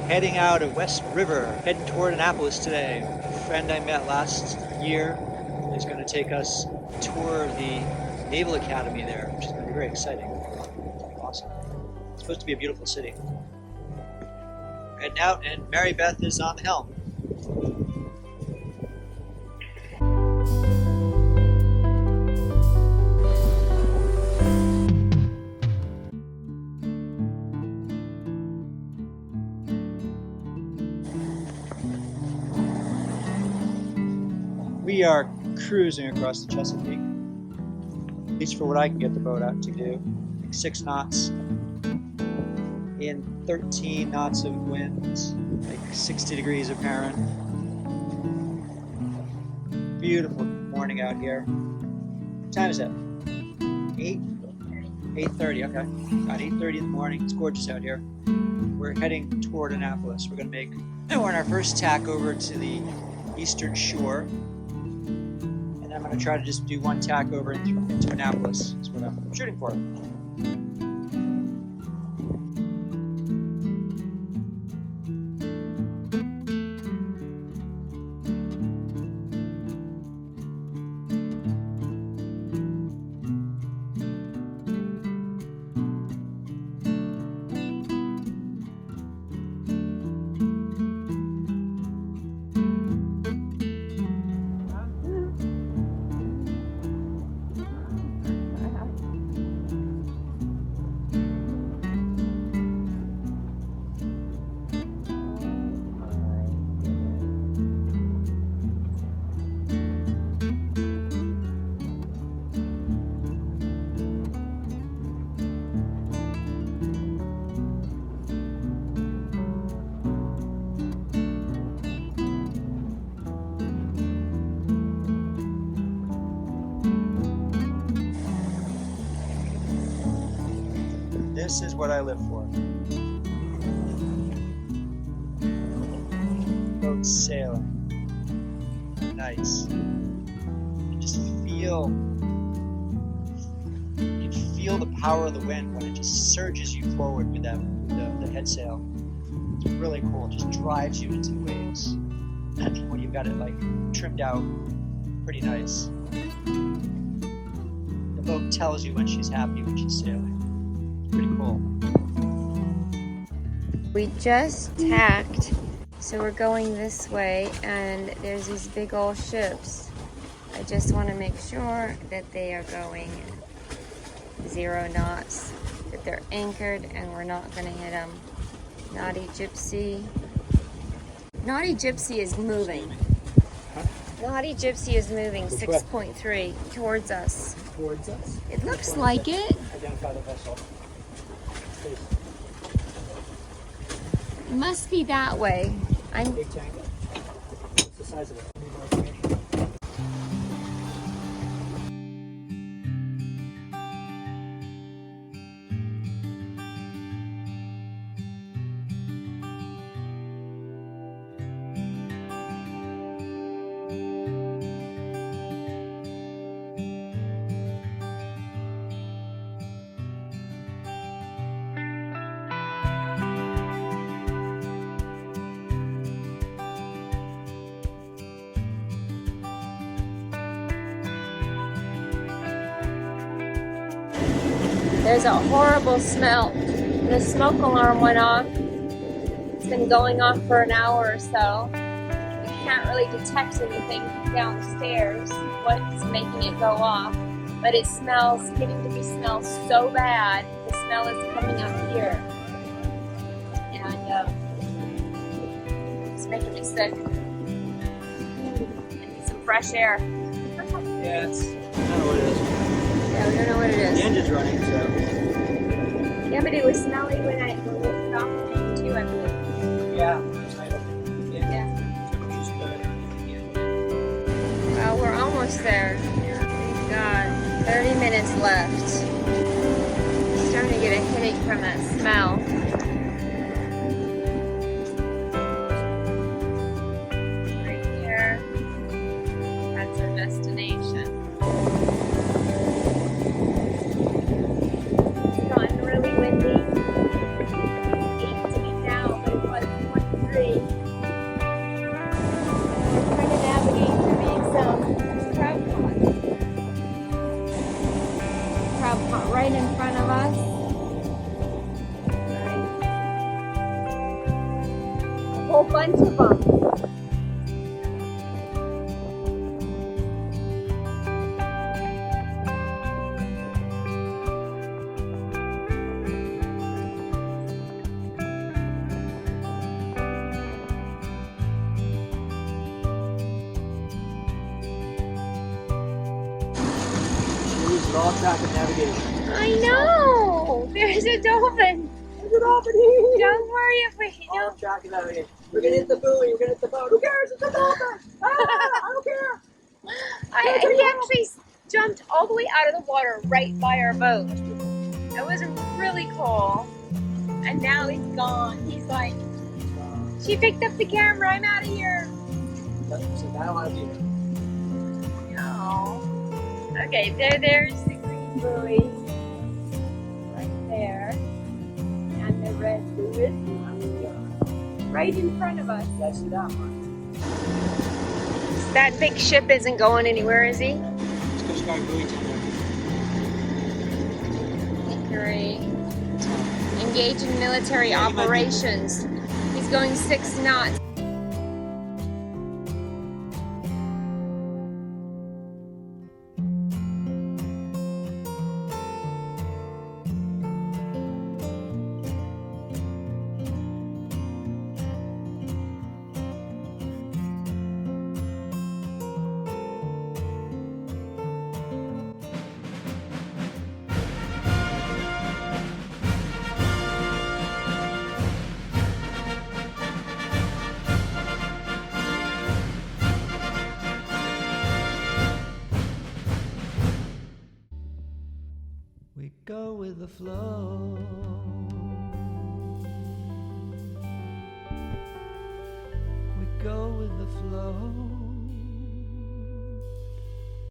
Heading out of West River, heading toward Annapolis today. A friend I met last year is going to take us tour the Naval Academy there, which is going to be very exciting. Awesome. It's supposed to be a beautiful city. We're heading out, and Mary Beth is on the helm. We are cruising across the Chesapeake, at least for what I can get the boat out to do, like 6 knots in 13 knots of winds, like 60 degrees apparent. Beautiful morning out here. What time is it? 8:30, okay. About 8:30 in the morning. It's gorgeous out here. We're heading toward Annapolis. We're on our first tack over to the eastern shore. I'm going to try to just do one tack over into Annapolis. That's what I'm shooting for. This is what I live for. Boat sailing. Nice. You just feel the power of the wind when it just surges you forward with the head sail. It's really cool. It just drives you into the waves. And when you've got it like trimmed out, pretty nice. The boat tells you when she's happy when she's sailing. Pretty cool. We just tacked, so we're going this way, and there's these big old ships. I just want to make sure that they are going 0 knots, that they're anchored, and we're not going to hit them. Naughty Gypsy. Naughty Gypsy is moving. Huh? Naughty Gypsy is moving 6.3 towards us. Towards us? It looks like it. Identify the vessel. It must be that way. Big tanker. What's the size of it? There's a horrible smell. The smoke alarm went off. It's been going off for an hour or so. We can't really detect anything downstairs, what's making it go off. But it smells, getting to be smelled so bad. The smell is coming up here. And it's making me sick. I need some fresh air. Yeah, I don't know what it is. Yeah, we don't know what it is. The engine's running, so. Yeah, but it was smelly when we stopped too, I believe. Yeah. Yeah. Well, we're almost there. We've got 30 minutes left. I'm starting to get a headache from that smell. Right here. That's our destination. It's gotten really windy. It needs to be now, but it was whole bunch of them. Lose all track of navigation. I know. There's a dolphin. There's a dolphin here. Don't worry if we All don't. track of navigation. We're gonna hit the buoy. We're gonna hit the boat. Who cares? It's a dolphin. I don't care. He actually jumped all the way out of the water right by our boat. It was really cool. And now he's gone. He's like, she picked up the camera. I'm out of here. So I don't want to be here. No. Okay, there's the green buoy. Right there. And the red buoy. Right in front of us. Yeah, I see that one. That big ship isn't going anywhere, is he? Let's go start buoy together. Great. Engage in military operations. He's going 6 knots. We go with the flow. We go with the flow.